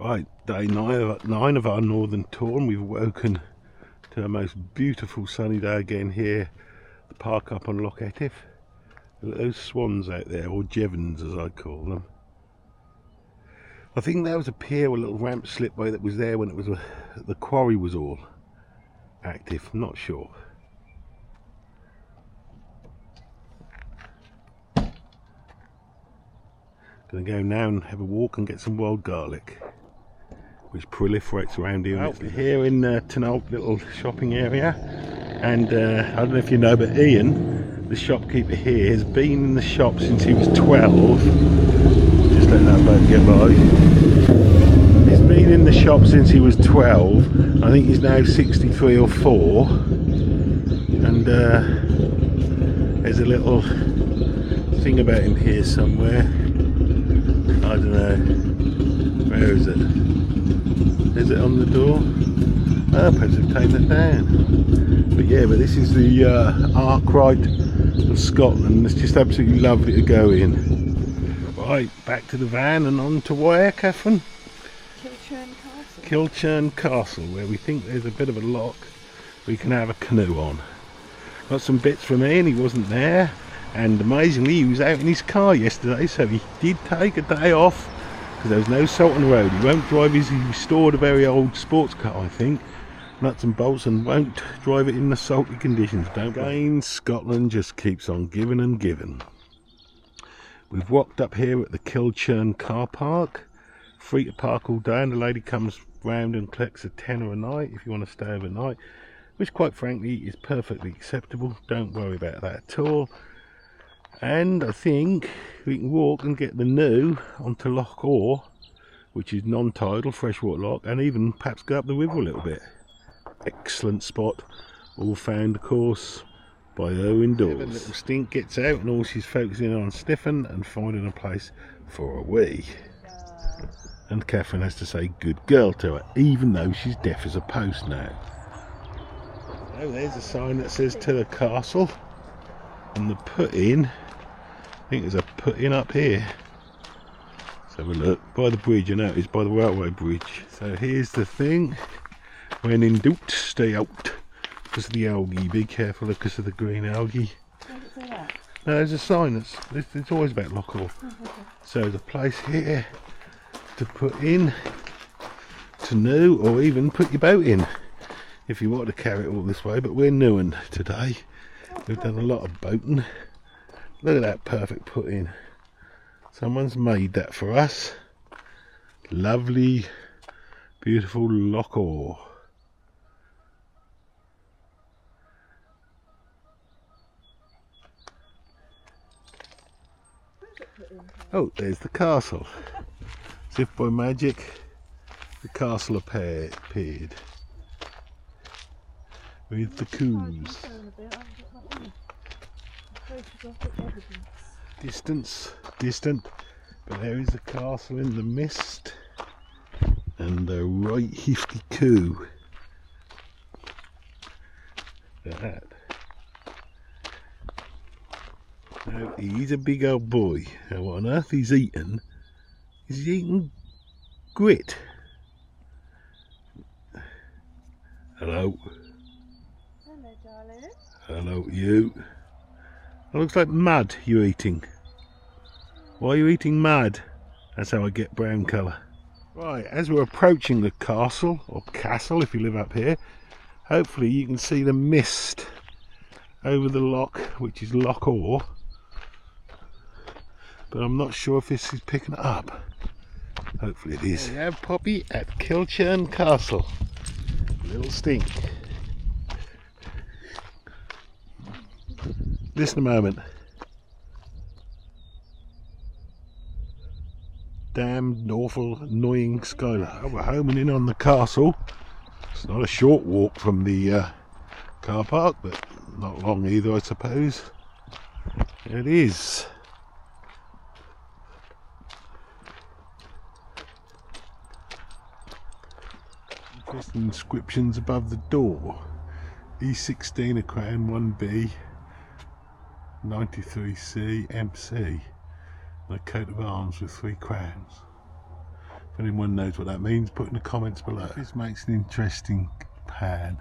Right, day nine of our northern tour, and we've woken to a most beautiful sunny day again here, the park up on Loch AWE. Look at those swans out there, or jevons as I call them. I think that was a pier, a little ramp slipway that was there when it was the quarry was all active. I'm not sure. Gonna go now and have a walk and get some wild garlic, which proliferates around here. Well, here in Tenolt little shopping area, and I don't know if you know, but Ian, the shopkeeper here, has been in the shop since he was 12. Just let that boat get by. He's been in the shop since he was 12. I think he's now 63 or 4. And there's a little thing about him here somewhere. I don't know. Where is it? Is it on the door? Oh, perhaps they've taken it down. But yeah, but this is the Arkwright of Scotland. It's just absolutely lovely to go in. Right, back to the van and on to where, Catherine? KILCHURN Castle. KILCHURN Castle, where we think there's a bit of a lock we can have a canoe on. Got some bits from Ian, he wasn't there. And amazingly, he was out in his car yesterday, so he did take a day off because there was no salt on the road. He won't drive his, he restored a very old sports car, I think, nuts and bolts, and won't drive it in the salty conditions. Don't again, Scotland just keeps on giving and giving. We've walked up here at the KILCHURN car park, free to park all day, and the lady comes round and collects a tenner a night if you want to stay overnight, which quite frankly is perfectly acceptable. Don't worry about that at all. And I think we can walk and get the new onto Loch AWE, which is non-tidal freshwater loch, and even perhaps go up the river a little bit. Excellent spot, all found of course by Owen Dawes. Little stink gets out and all she's focusing on sniffing and finding a place for a wee. And Catherine has to say good girl to her, even though she's deaf as a post now. Oh, there's a sign that says to the castle, and the put in, I think there's a put in up here. Let's have a look. By the bridge, I know it's by the railway bridge. So here's the thing. When in doubt, stay out. Because of the algae, be careful because of the green algae. Where did it say that? No, there's a sign it's always about Loch AWE. So there's a place here to put in, to new, or even put your boat in if you want to carry it all this way. But we're newing today. We've done a lot of boating. Look at that perfect put in. Someone's made that for us. Lovely, beautiful Loch AWE. Oh, there's the castle. As if by magic, the castle appeared with the coos. Distant, but there is the castle in the mist and a right hefty coo. Look at that. Now he's a big old boy. Now what on earth he's eating? Is he eating grit? Hello. Hello, darling. Hello, you. It looks like mud you're eating. Why are you eating mud? That's how I get brown colour. Right, as we're approaching the castle, or castle if you live up here, hopefully you can see the mist over the loch, which is Loch AWE. But I'm not sure if this is picking it up. Hopefully it is. We have Poppy at KILCHURN Castle. Little stink. Listen a moment. Damned, awful, annoying skylight. Oh, we're homing in on the castle. It's not a short walk from the car park, but not long either, I suppose. It is. Interesting inscriptions above the door. E16 a crown, 1B, 93C, MC, and a coat of arms with 3 crowns. If anyone knows what that means, put in the comments below. This makes an interesting pan.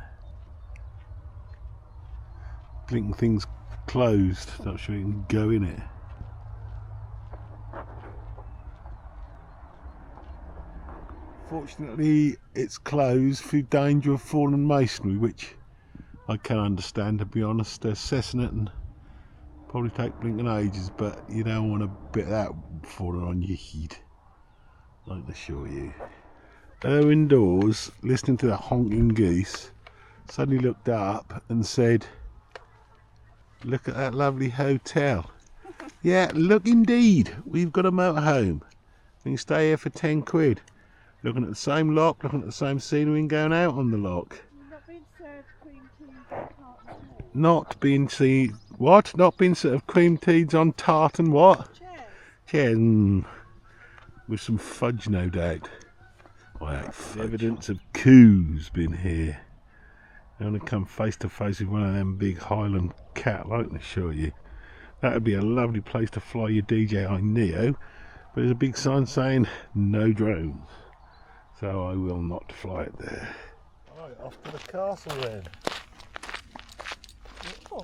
Blinking thing's closed, not sure you can go in it. Fortunately it's closed through danger of fallen masonry, which I can understand, to be honest. They're assessing it and probably take blinking ages, but you don't want a bit of that falling on your head, I can assure you. There indoors, listening to the honking geese, suddenly looked up and said, "Look at that lovely hotel." Yeah, look indeed, we've got a motorhome. We can stay here for 10 quid. Looking at the same loch, looking at the same scenery and going out on the loch. Not being served cream tea and tartan tea. Not being what? Not being served cream teas on tartan what? Chairs. Chairs. With some fudge, no doubt. I hate fudge. Evidence of coups been here. I want to come face to face with one of them big Highland cattle, I can assure you. That would be a lovely place to fly your DJI Neo, but there's a big sign saying no drones. So I will not fly it there. Right, off to the castle then. Oh.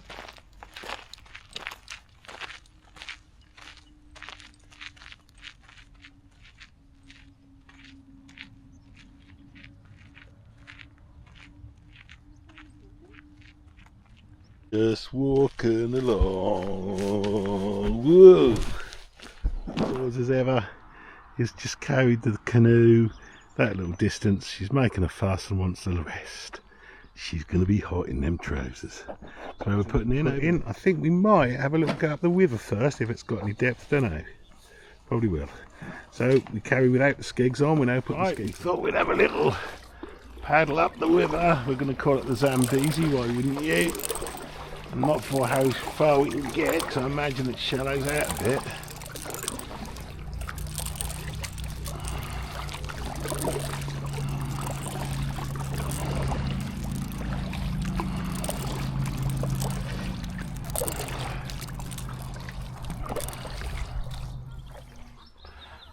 Just walking along. Whoa! Pause as ever. He's just carried the canoe that little distance. She's making a fuss and wants the rest. She's going to be hot in them trousers. So we're putting in. I think we might have a little go up the river first if it's got any depth. Don't know. Probably will. So we carry without the skigs on. We now put the skigs on. We thought we'd have a little paddle up the river. We're going to call it the Zambezi. Why wouldn't you? I'm not sure how far we can get, because I imagine it shallows out a bit.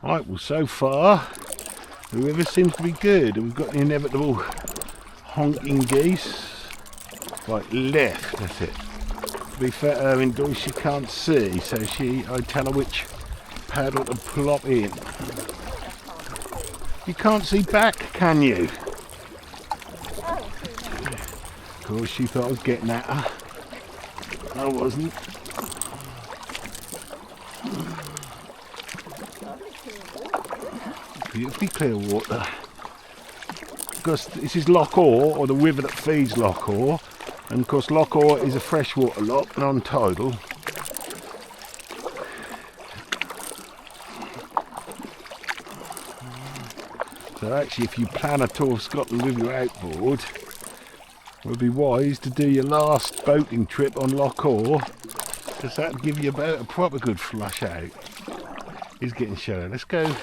Right, well, so far the river seems to be good, and we've got the inevitable honking geese. Right, left, that's it. To be fair, indoors she can't see, so I tell her which paddle to plop in. You can't see back, can you? Of course, she thought I was getting at her. I wasn't. Beautifully clear water. Because this is Loch AWE, or the river that feeds Loch AWE, and of course Loch AWE is a freshwater loch, non-tidal. So actually, if you plan a tour of Scotland with your outboard, it would be wise to do your last boating trip on Loch AWE, because that would give you about a proper good flush out. It's getting shallow. Let's go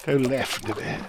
left a bit.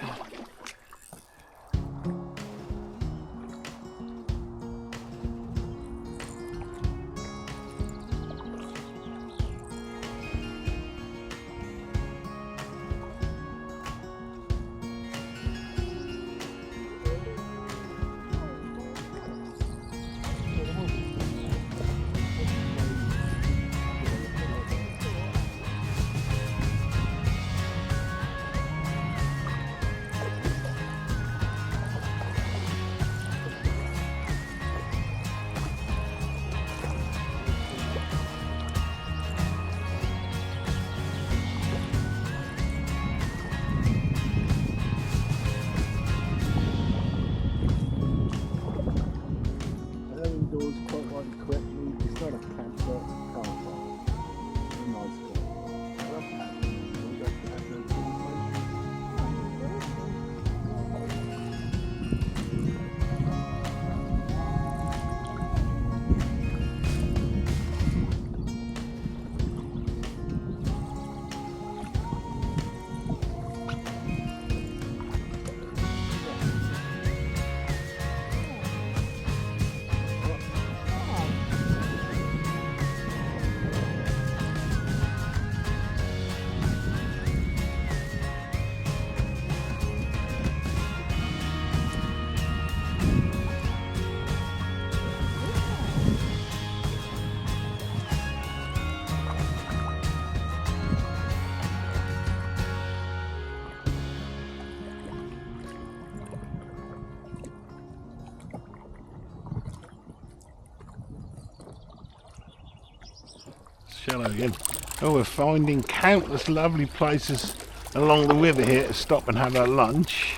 shallow again. Oh, we're finding countless lovely places along the river here to stop and have our lunch.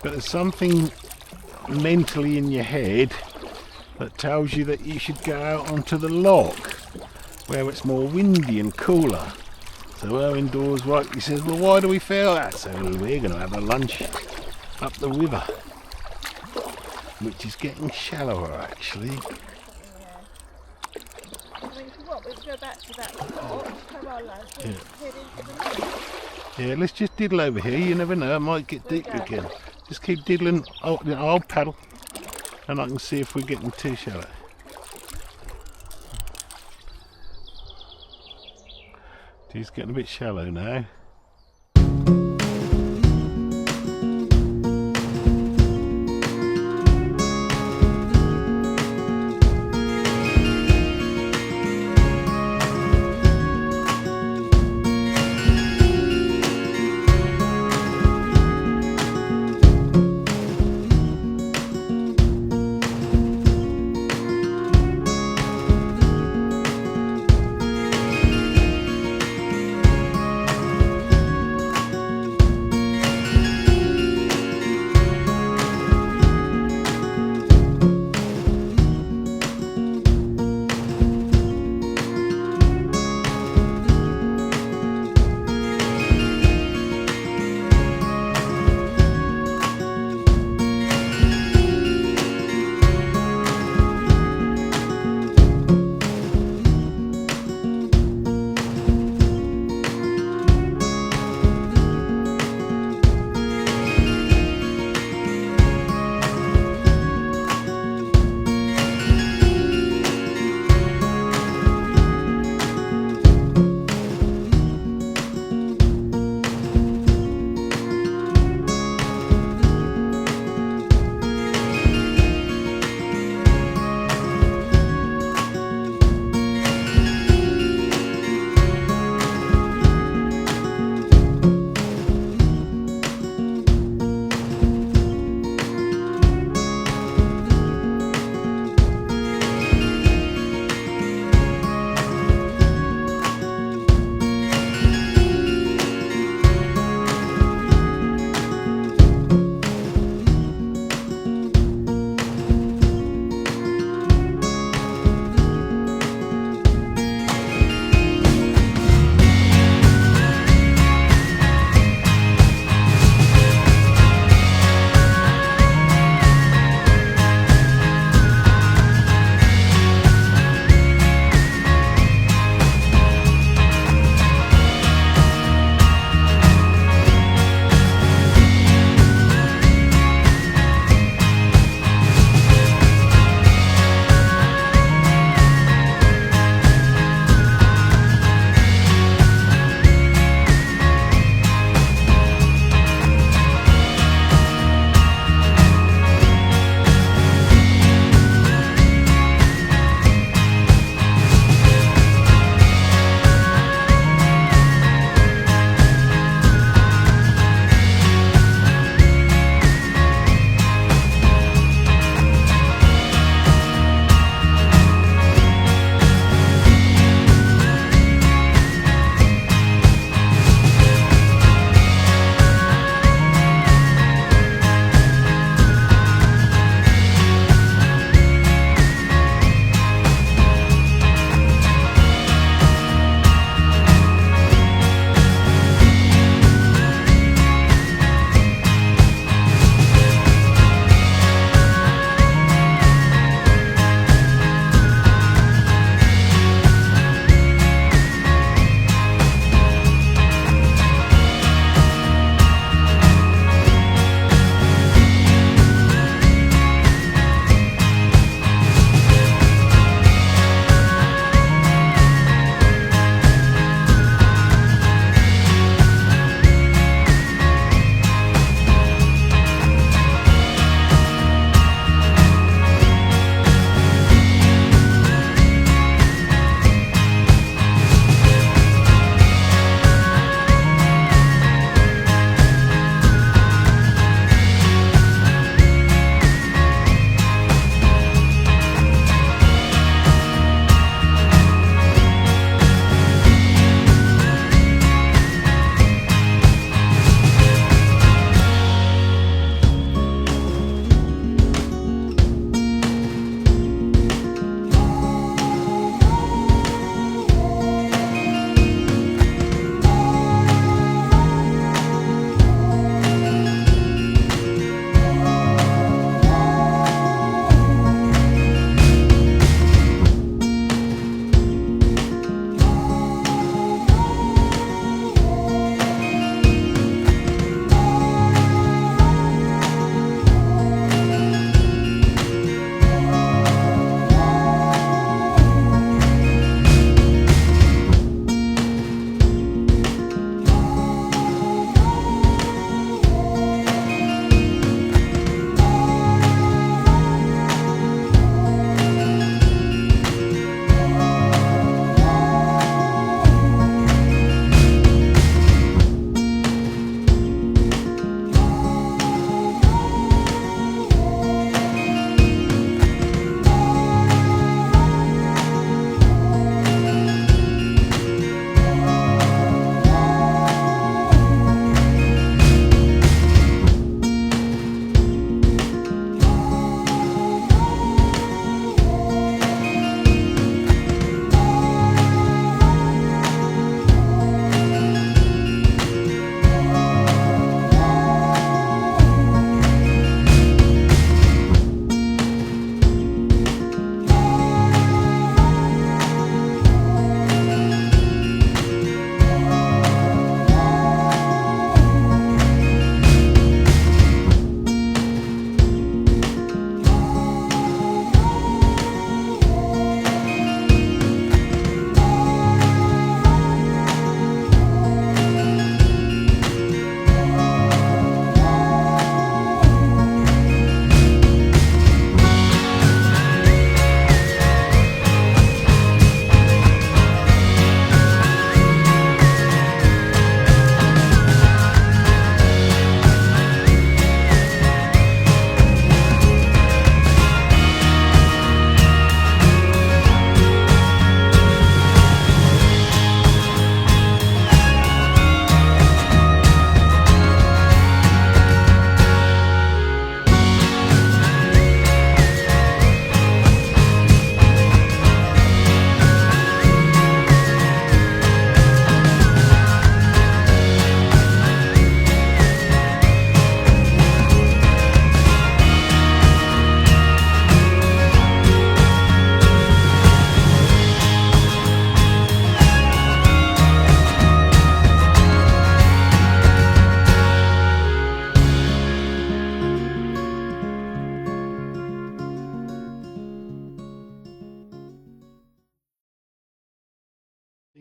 But there's something mentally in your head that tells you that you should go out onto the loch where it's more windy and cooler. So Owen Dawes rightly says, well, why do we feel that? So we're going to have a lunch up the river, which is getting shallower actually. Yeah. I mean, for what? We'll go back to that spot, have our lunch, and head into the lake. Yeah, let's just diddle over here. You never know, I might get deep again. Just keep diddling. I'll paddle, and I can see if we're getting too shallow. It's getting a bit shallow now.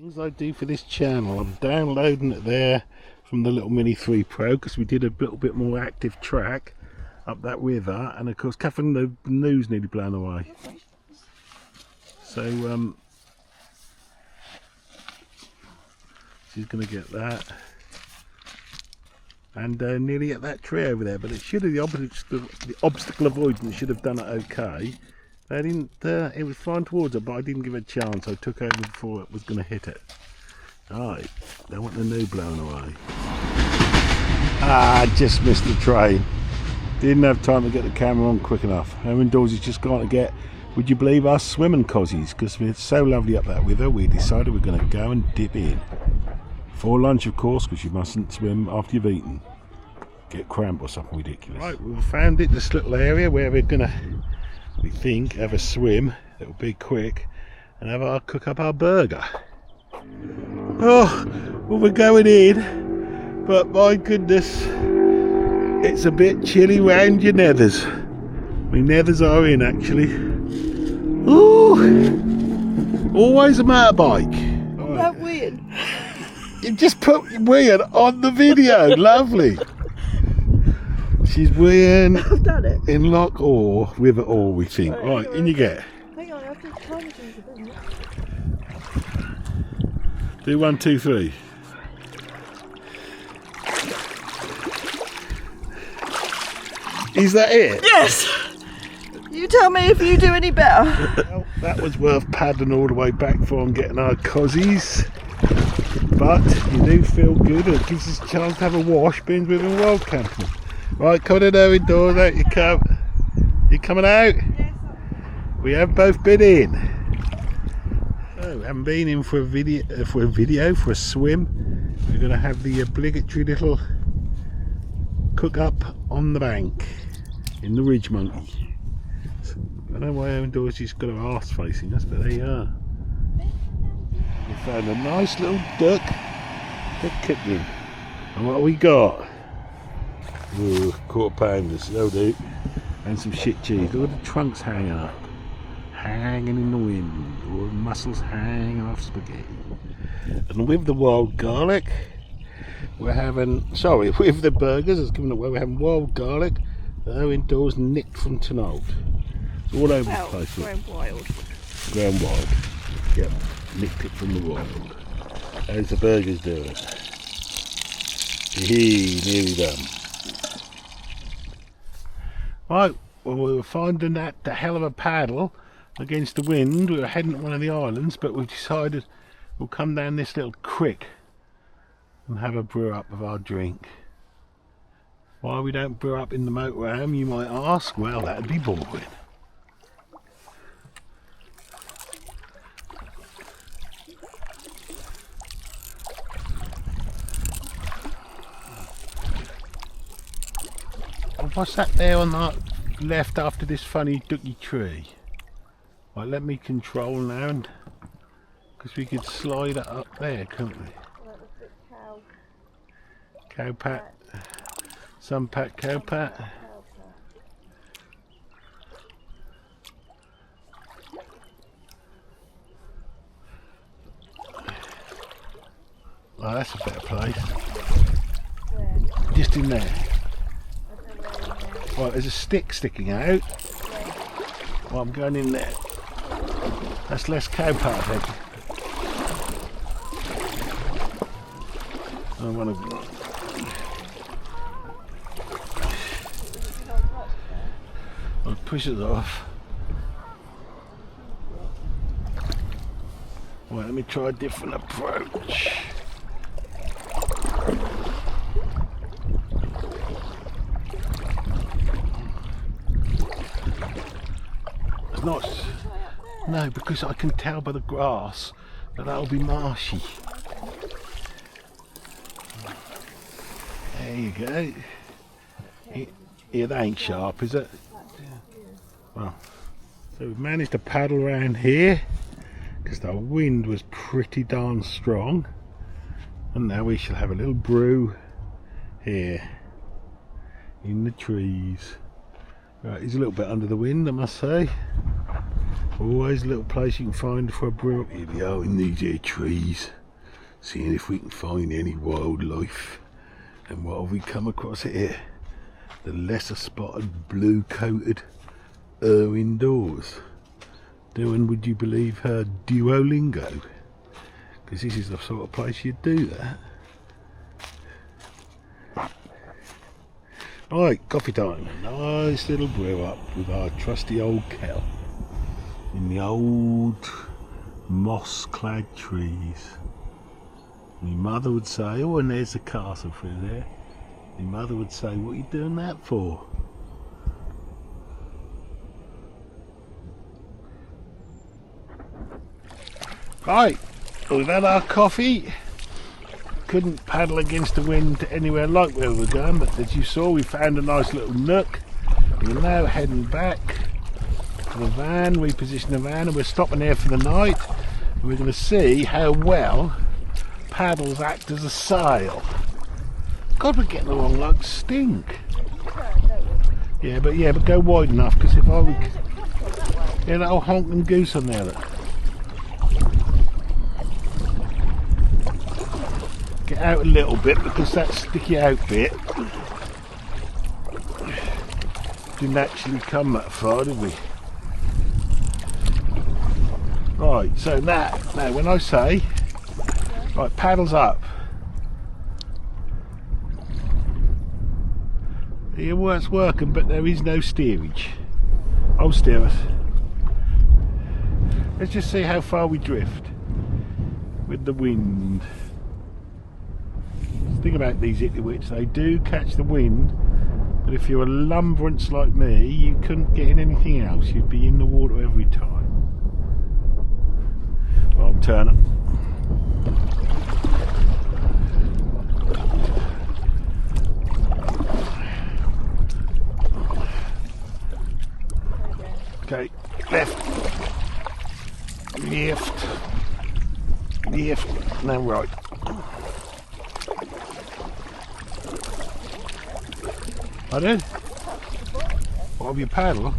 Things I do for this channel, I'm downloading it there from the little Mini 3 Pro because we did a little bit more active track up that river, and of course Catherine, the canoe's nearly blown away. So she's going to get that and nearly at that tree over there, but it should have, the obstacle avoidance should have done it okay. They didn't, it was flying towards it, but I didn't give it a chance. I took over before it was going to hit it. Alright, they want the canoe blown away. Ah, just missed the train. Didn't have time to get the camera on quick enough. How indoors is just gone to get, would you believe, our swimming cozies, because it's so lovely up that river. We decided we're going to go and dip in for lunch, of course, because you mustn't swim after you've eaten. Get cramp or something ridiculous. Right, we've found it, this little area where we're going to, we think, have a swim. It'll be quick, and have our cook up our burger. Oh, well, we're going in, but my goodness, it's a bit chilly round your nethers. My nethers are in, actually. Ooh, always a motorbike. I'm not weird. You just put weird on the video. Lovely. She's weird. I've done it. In Loch AWE, River Orchy, we think. Right, in you get. Hang on, I have to time it, isn't it? Do 1, 2, 3. Is that it? Yes! You tell me if you do any better. Well, that was worth paddling all the way back for and getting our cozies. But you do feel good, and it gives us a chance to have a wash, being with a wild camping. Right, come on in indoors, out you come. You coming out? Yes. We have both been in. So, we haven't been in for a video, for a swim. We're going to have the obligatory little cook up on the bank in the Ridge Monkey. So, I don't know why indoors she's got her arse facing us, but there you are. We found a nice little duck cooking. And what we got? Ooh, quarter pounders, that'll do. And some shit cheese. Look at the trunks hanging up. Hanging in the wind. All the muscles hanging off spaghetti. And with the wild garlic, we're having, with the burgers, it's given away, we're having wild garlic. Indoors nicked from tonight. It's all over the place. Ground wild. Ground wild. Yep, nicked it from the wild. How's the burgers doing? Nearly done. Right, well, we were finding that the hell of a paddle against the wind. We were heading to one of the islands, but we've decided we'll come down this little creek and have a brew up of our drink. Why we don't brew up in the motorhome, you might ask? Well, that'd be boring. What's that there on the left after this funny ducky tree? Right, let me control now, because we could slide it up there, couldn't we? Cow pat. Sun pat, cow pat. Oh, that's a better place. Just in there. Right, there's a stick sticking out. Well, I'm going in there. That's less cow pat, I think. I want to. I'll push it off. Right, let me try a different approach. It's not. No, because I can tell by the grass that that'll be marshy. There you go. It ain't sharp, is it? Well, so we've managed to paddle around here because the wind was pretty darn strong, and now we shall have a little brew here in the trees. Right, he's a little bit under the wind, I must say. Always a little place you can find for a brew. Here we are in these here trees, seeing if we can find any wildlife. And what have we come across here? The lesser spotted blue coated Erwin doors. Doing, would you believe, her Duolingo? Because this is the sort of place you'd do that. Right, coffee time. A nice little brew up with our trusty old kettle in the old moss clad trees. My mother would say, oh, and there's the castle through there. My mother would say, what are you doing that for? Right, we've had our coffee. Couldn't paddle against the wind anywhere like where we were going, but as you saw, we found a nice little nook. We're now heading back to the van, reposition the van, and we're stopping there for the night. We're going to see how well paddles act as a sail. God, we're getting along like stink. Yeah, but go wide enough, because if I would, yeah, that old honking goose on there. Look. Get out a little bit, because that sticky out bit didn't actually come that far, did we? Right, so now when I say, right, paddles up. It was working, but there is no steerage. I'll steer us. Let's just see how far we drift with the wind. Think about these idiwits, they do catch the wind, but if you're a lumbrance like me, you couldn't get in anything else, you'd be in the water every time. I'll turn it. Okay, left, left, now right. I did. What have you paddle?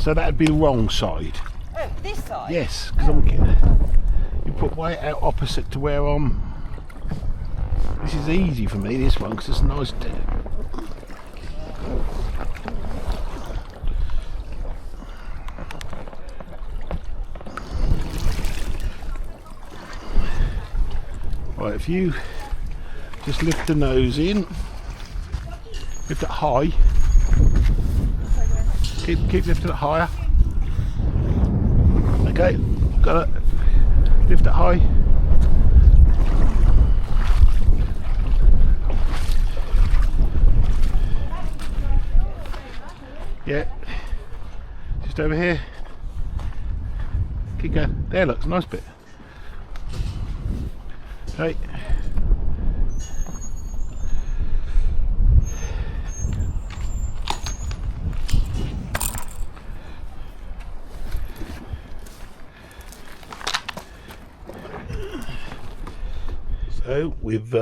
So that'd be the wrong side. Oh, this side? Yes, because I'm getting. You put way out opposite to where I'm. This is easy for me, this one, because it's a nice dip. Right, if you just lift the nose in. Lift it high. Keep lifting it higher. Okay, got it. Lift it high. Yeah. Just over here. Keep going. There, looks a nice bit. Okay. So we've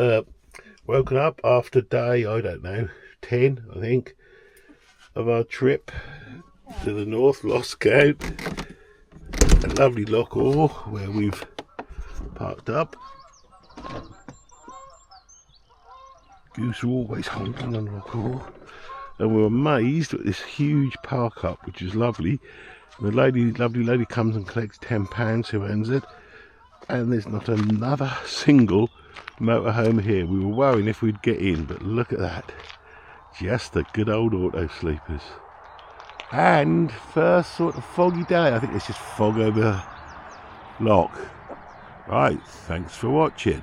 woken up after day, I don't know, 10 I think, of our trip to the north, lost count, at Lovely Loch AWE, where we've parked up. Goose are always honking on Loch AWE, and we're amazed at this huge park up, which is lovely. The lovely lady comes and collects £10, who owns it, and there's not another single motorhome here. We were worrying if we'd get in, but look at that, just the good old auto sleepers. And first sort of foggy day. I think there's just fog over the loch. Right, thanks for watching.